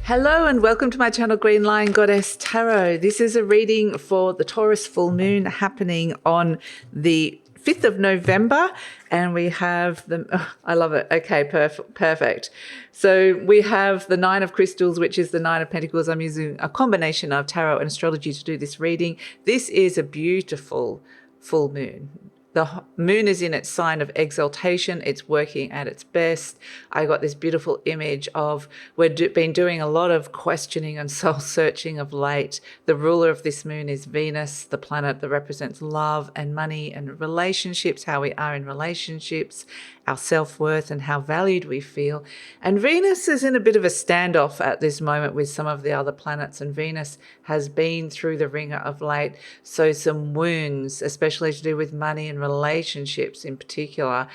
Hello and welcome to my channel, Green Lion Goddess Tarot. This is a reading for the Taurus Full Moon happening on the 5th of November, and we have the, I love it. Okay, perfect. So we have the Nine of Crystals, which is the Nine of Pentacles. I'm using a combination of tarot and astrology to do this reading. This is a beautiful full moon. The moon is in its sign of exaltation. It's working at its best. I got this beautiful image of we've been doing a lot of questioning and soul searching of late. The ruler of this moon is Venus, the planet that represents love and money and relationships, how we are in relationships, our self-worth and how valued we feel. And Venus is in a bit of a standoff at this moment with some of the other planets, and Venus has been through the ringer of late. So some wounds, especially to do with money and relationships in particular,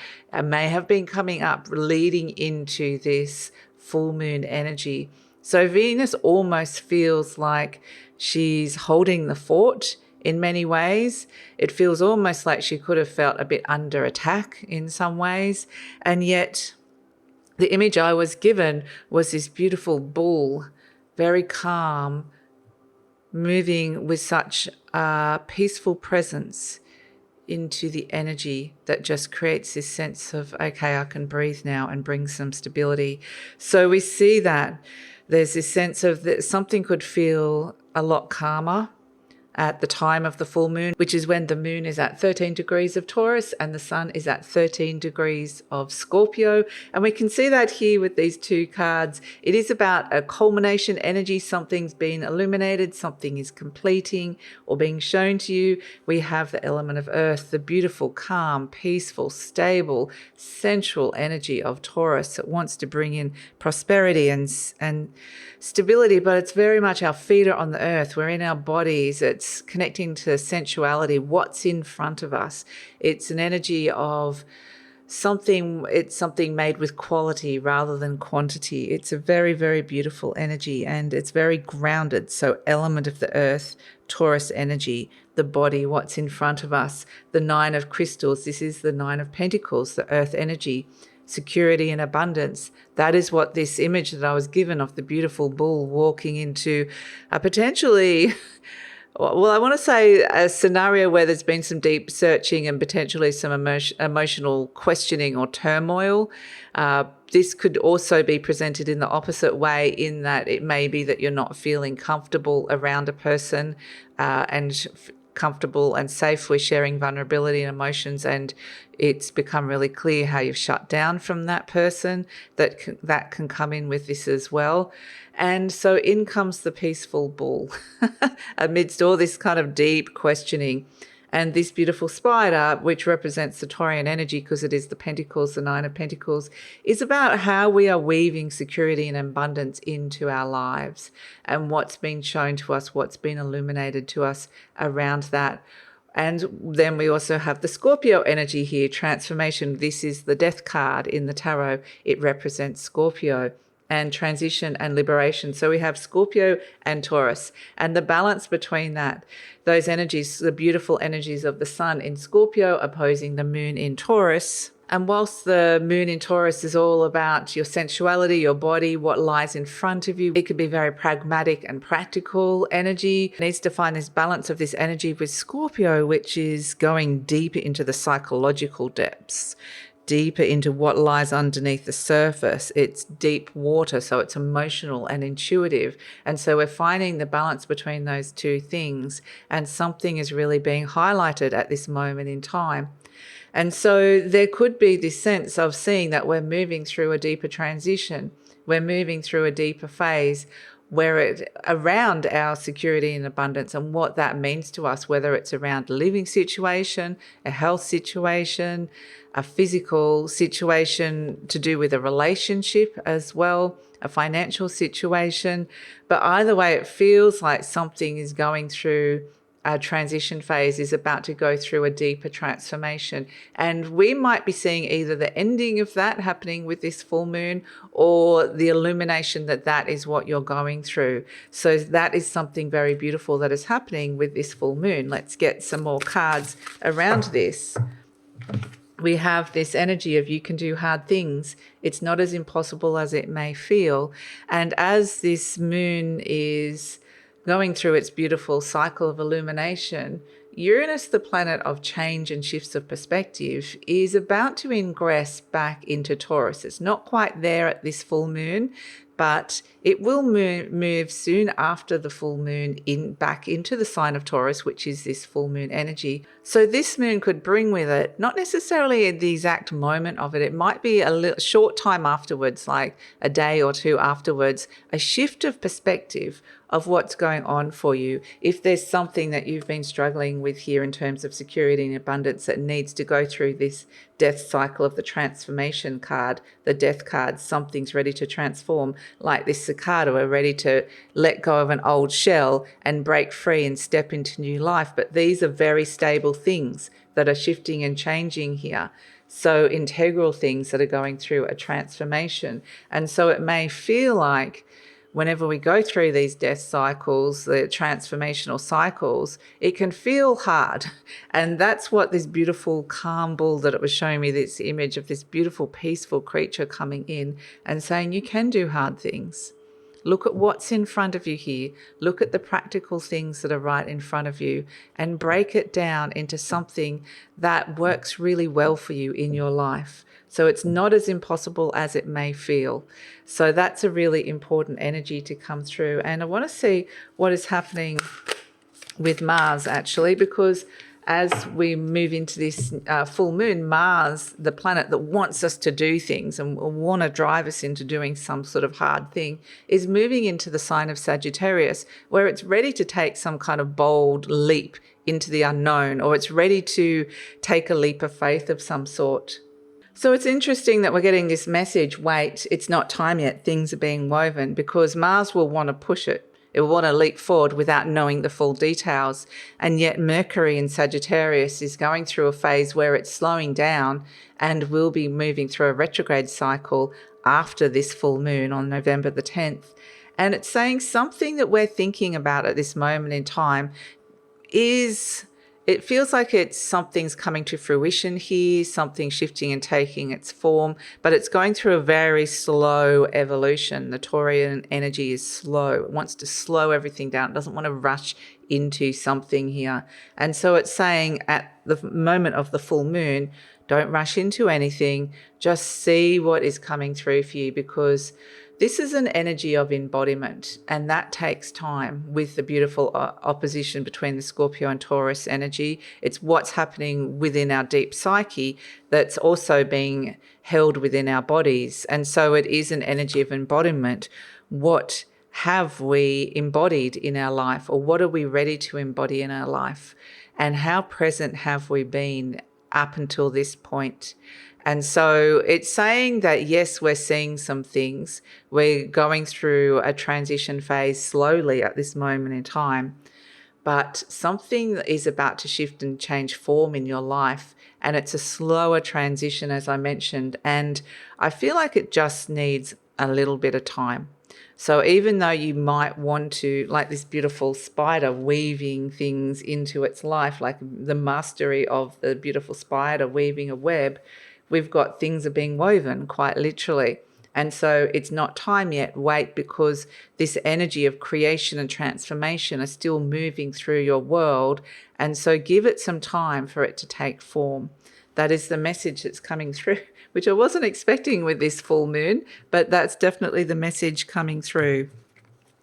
may have been coming up leading into this full moon energy. So Venus almost feels like she's holding the fort in many ways. It feels almost like she could have felt a bit under attack in some ways. And yet the image I was given was this beautiful bull, very calm, moving with such a peaceful presence into the energy that just creates this sense of, okay, I can breathe now, and bring some stability. So we see that there's this sense of that something could feel a lot calmer at the time of the full moon, which is when the moon is at 13 degrees of Taurus and the sun is at 13 degrees of Scorpio. And we can see that here with these two cards. It is about a culmination energy. Something's been illuminated, something is completing or being shown to you. We have the element of earth, the beautiful, calm, peaceful, stable, sensual energy of Taurus that wants to bring in prosperity and stability, but it's very much our feet are on the earth. We're in our bodies. It's connecting to sensuality, what's in front of us. It's an energy of something, it's something made with quality rather than quantity. It's a very, very beautiful energy, and it's very grounded. So element of the earth, Taurus energy, the body, what's in front of us, the Nine of Crystals. This is the Nine of Pentacles, the earth energy, security and abundance. That is what this image that I was given of the beautiful bull walking into a potentially, well, I want to say a scenario where there's been some deep searching and potentially some emotional questioning or turmoil. This could also be presented in the opposite way, in that it may be that you're not feeling comfortable around a person and comfortable and safe with sharing vulnerability and emotions, and it's become really clear how you've shut down from that person. That can come in with this as well. And so in comes the peaceful bull amidst all this kind of deep questioning. And this beautiful spider, which represents the Taurian energy because it is the Pentacles, the Nine of Pentacles, is about how we are weaving security and abundance into our lives and what's been shown to us, what's been illuminated to us around that. And then we also have the Scorpio energy here, transformation. This is the death card in the tarot. It represents Scorpio and transition and liberation. So we have Scorpio and Taurus, and the balance between that, those energies, the beautiful energies of the sun in Scorpio opposing the moon in Taurus. And whilst the moon in Taurus is all about your sensuality, your body, what lies in front of you, it could be very pragmatic and practical energy. It needs to find this balance of this energy with Scorpio, which is going deeper into the psychological depths, deeper into what lies underneath the surface. It's deep water, so it's emotional and intuitive. And so we're finding the balance between those two things, and something is really being highlighted at this moment in time. And so there could be this sense of seeing that we're moving through a deeper transition. We're moving through a deeper phase where it around our security and abundance and what that means to us, whether it's around a living situation, a health situation, a physical situation to do with a relationship as well, a financial situation. But either way, it feels like something is going through a transition phase, is about to go through a deeper transformation. And we might be seeing either the ending of that happening with this full moon, or the illumination that that is what you're going through. So that is something very beautiful that is happening with this full moon. Let's get some more cards around this. we have this energy of you can do hard things. It's not as impossible as it may feel. And as this moon is going through its beautiful cycle of illumination, Uranus, the planet of change and shifts of perspective, is about to ingress back into Taurus. It's not quite there at this full moon, but it will move soon after the full moon back into the sign of Taurus, which is this full moon energy. So this moon could bring with it, not necessarily at the exact moment of it, it might be a short time afterwards, like a day or two afterwards, a shift of perspective of what's going on for you. If there's something that you've been struggling with here in terms of security and abundance that needs to go through this death cycle of the transformation card, the death card, something's ready to transform, like this cicada, we're ready to let go of an old shell and break free and step into new life. But these are very stable things that are shifting and changing here. So integral things that are going through a transformation. And so it may feel like whenever we go through these death cycles, the transformational cycles, it can feel hard. And that's what this beautiful calm bull that it was showing me, this image of this beautiful, peaceful creature coming in and saying, you can do hard things. Look at what's in front of you here. Look at the practical things that are right in front of you and break it down into something that works really well for you in your life. So it's not as impossible as it may feel. So that's a really important energy to come through. And I want to see what is happening with Mars, actually, because as we move into this full moon, Mars, the planet that wants us to do things and will want to drive us into doing some sort of hard thing, is moving into the sign of Sagittarius, where it's ready to take some kind of bold leap into the unknown, or it's ready to take a leap of faith of some sort. So it's interesting that we're getting this message, wait, it's not time yet, things are being woven, because Mars will want to push it. It will want to leap forward without knowing the full details. And yet Mercury in Sagittarius is going through a phase where it's slowing down and will be moving through a retrograde cycle after this full moon on November the 10th. And it's saying something that we're thinking about at this moment in time is, it feels like something's coming to fruition here, something shifting and taking its form, but it's going through a very slow evolution. The Taurian energy is slow. It wants to slow everything down. It doesn't want to rush into something here. And so it's saying at the moment of the full moon, don't rush into anything. Just see what is coming through for you, because this is an energy of embodiment, and that takes time with the beautiful opposition between the Scorpio and Taurus energy. It's what's happening within our deep psyche that's also being held within our bodies. And so it is an energy of embodiment. What have we embodied in our life, or what are we ready to embody in our life? And how present have we been up until this point? And so it's saying that, yes, we're seeing some things. We're going through a transition phase slowly at this moment in time, but something is about to shift and change form in your life. And it's a slower transition, as I mentioned. And I feel like it just needs a little bit of time. So even though you might want to, like this beautiful spider weaving things into its life, like the mastery of the beautiful spider weaving a web, we've got things are being woven quite literally. And so it's not time yet, wait, because this energy of creation and transformation are still moving through your world. And so give it some time for it to take form. That is the message that's coming through, which I wasn't expecting with this full moon, but that's definitely the message coming through.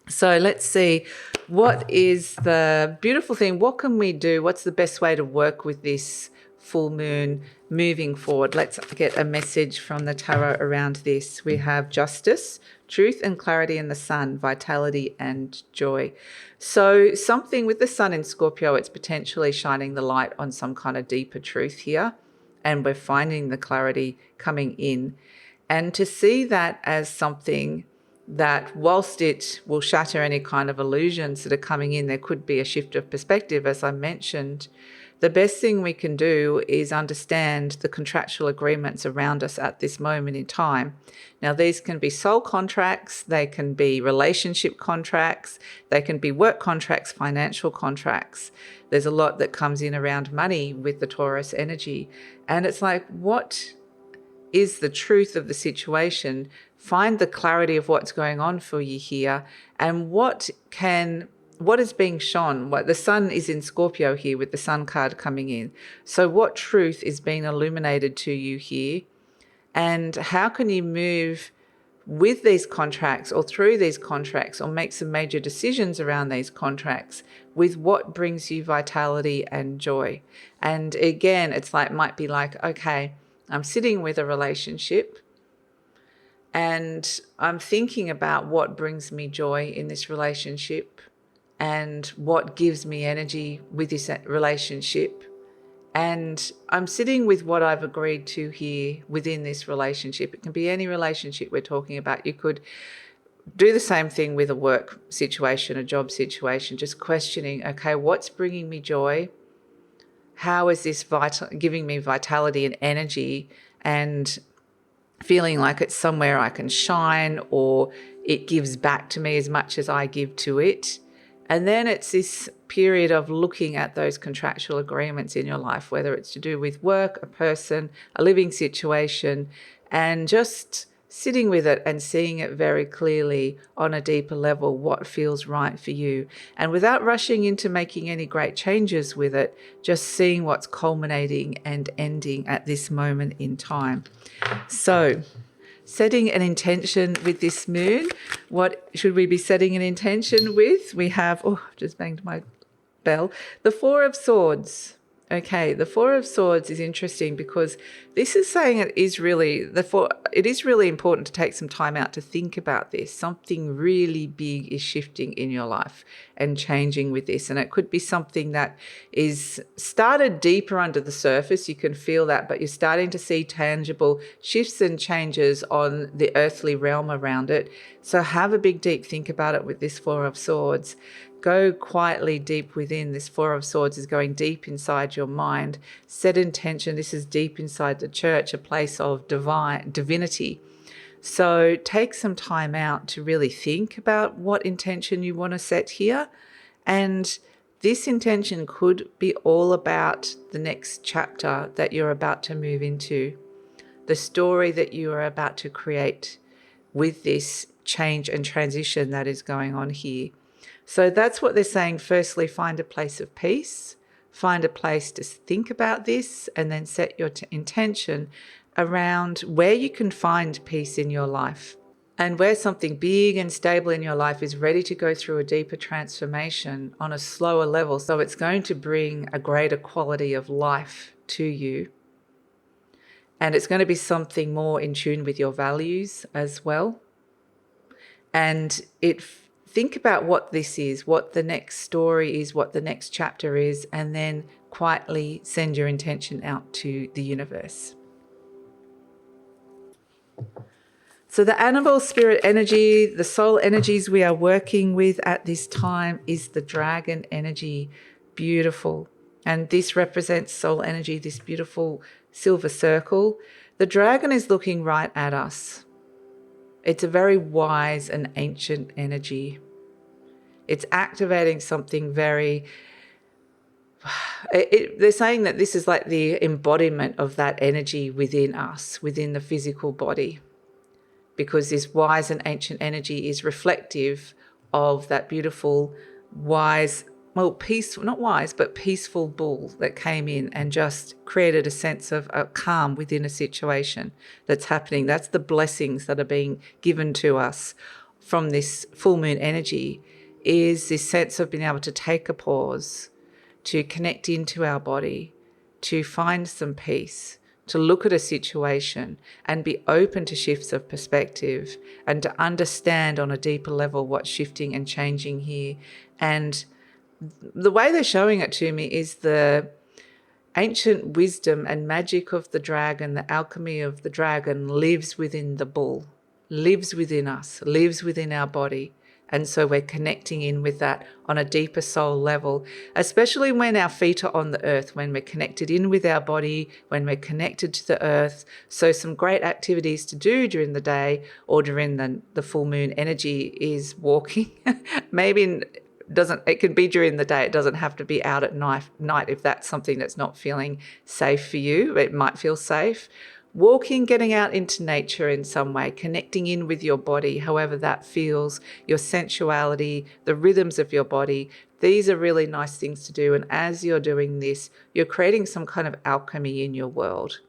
So let's see, what is the beautiful thing? What can we do? What's the best way to work with this full moon moving forward? Let's get a message from the tarot around this. We have justice, truth and clarity in the sun, vitality and joy. So something with the sun in Scorpio, it's potentially shining the light on some kind of deeper truth here, and we're finding the clarity coming in. And to see that as something that, whilst it will shatter any kind of illusions that are coming in, there could be a shift of perspective, as I mentioned. The best thing we can do is understand the contractual agreements around us at this moment in time. Now, these can be soul contracts, they can be relationship contracts, they can be work contracts, financial contracts. There's a lot that comes in around money with the Taurus energy. And it's like, what is the truth of the situation? Find the clarity of what's going on for you here, and what is being shown. What the sun is in Scorpio here with the sun card coming in. So what truth is being illuminated to you here, and how can you move with these contracts or through these contracts, or make some major decisions around these contracts with what brings you vitality and joy. And again, it's like, might be like, okay, I'm sitting with a relationship and I'm thinking about what brings me joy in this relationship and what gives me energy with this relationship. And I'm sitting with what I've agreed to here within this relationship. It can be any relationship we're talking about. You could do the same thing with a work situation, a job situation, just questioning, okay, what's bringing me joy? How is this giving me vitality and energy, and feeling like it's somewhere I can shine, or it gives back to me as much as I give to it? And then it's this period of looking at those contractual agreements in your life, whether it's to do with work, a person, a living situation, and just sitting with it and seeing it very clearly on a deeper level, what feels right for you. And without rushing into making any great changes with it, just seeing what's culminating and ending at this moment in time. So, setting an intention with this moon. What should we be setting an intention with? We have, just banged my bell, the Four of Swords. Okay, the Four of Swords is interesting because this is saying it is really important to take some time out to think about this. Something really big is shifting in your life and changing with this. And it could be something that is started deeper under the surface. You can feel that, but you're starting to see tangible shifts and changes on the earthly realm around it. So have a big, deep think about it with this Four of Swords. Go quietly deep within. This Four of Swords is going deep inside your mind. Set intention. This is deep inside the church, a place of divinity. So take some time out to really think about what intention you want to set here. And this intention could be all about the next chapter that you're about to move into, the story that you are about to create with this change and transition that is going on here. So that's what they're saying. Firstly, find a place of peace, find a place to think about this, and then set your intention around where you can find peace in your life, and where something big and stable in your life is ready to go through a deeper transformation on a slower level. So it's going to bring a greater quality of life to you. And it's going to be something more in tune with your values as well. And think about what this is, what the next story is, what the next chapter is, and then quietly send your intention out to the universe. So the animal spirit energy, the soul energies we are working with at this time is the dragon energy. Beautiful. And this represents soul energy, this beautiful silver circle. The dragon is looking right at us. It's a very wise and ancient energy. It's activating something very... they're saying that this is like the embodiment of that energy within us, within the physical body, because this wise and ancient energy is reflective of that beautiful, wise, peaceful, not wise, but peaceful bull that came in and just created a sense of a calm within a situation that's happening. That's the blessings that are being given to us from this full moon energy, is this sense of being able to take a pause, to connect into our body, to find some peace, to look at a situation and be open to shifts of perspective, and to understand on a deeper level what's shifting and changing here. And the way they're showing it to me is the ancient wisdom and magic of the dragon, the alchemy of the dragon lives within the bull, lives within us, lives within our body. And so we're connecting in with that on a deeper soul level, especially when our feet are on the earth, when we're connected in with our body, when we're connected to the earth. So some great activities to do during the day or during the full moon energy is walking, maybe it can be during the day. It doesn't have to be out at night if that's something that's not feeling safe for you. It might feel safe. Walking, getting out into nature in some way, connecting in with your body, however that feels, your sensuality, the rhythms of your body. These are really nice things to do. And as you're doing this, you're creating some kind of alchemy in your world.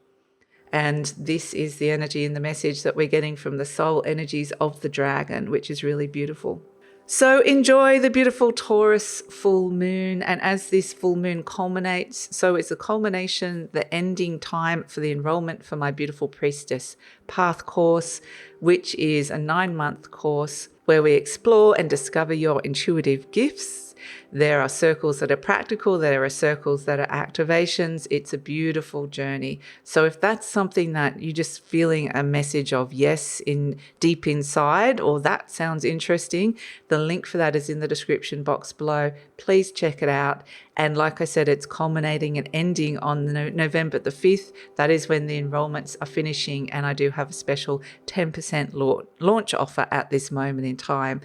And this is the energy and the message that we're getting from the soul energies of the dragon, which is really beautiful. So enjoy the beautiful Taurus full moon. And as this full moon culminates, so it's a culmination, the ending time for the enrollment for my beautiful Priestess Path course, which is a 9-month course where we explore and discover your intuitive gifts. There are circles that are practical. There are circles that are activations. It's a beautiful journey. So if that's something that you're just feeling a message of yes in deep inside, or that sounds interesting, the link for that is in the description box below. Please check it out. And like I said, it's culminating and ending on November the 5th. That is when the enrollments are finishing. And I do have a special 10% launch offer at this moment in time.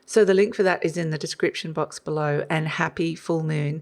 So the link for that is in the description box below, and happy full moon.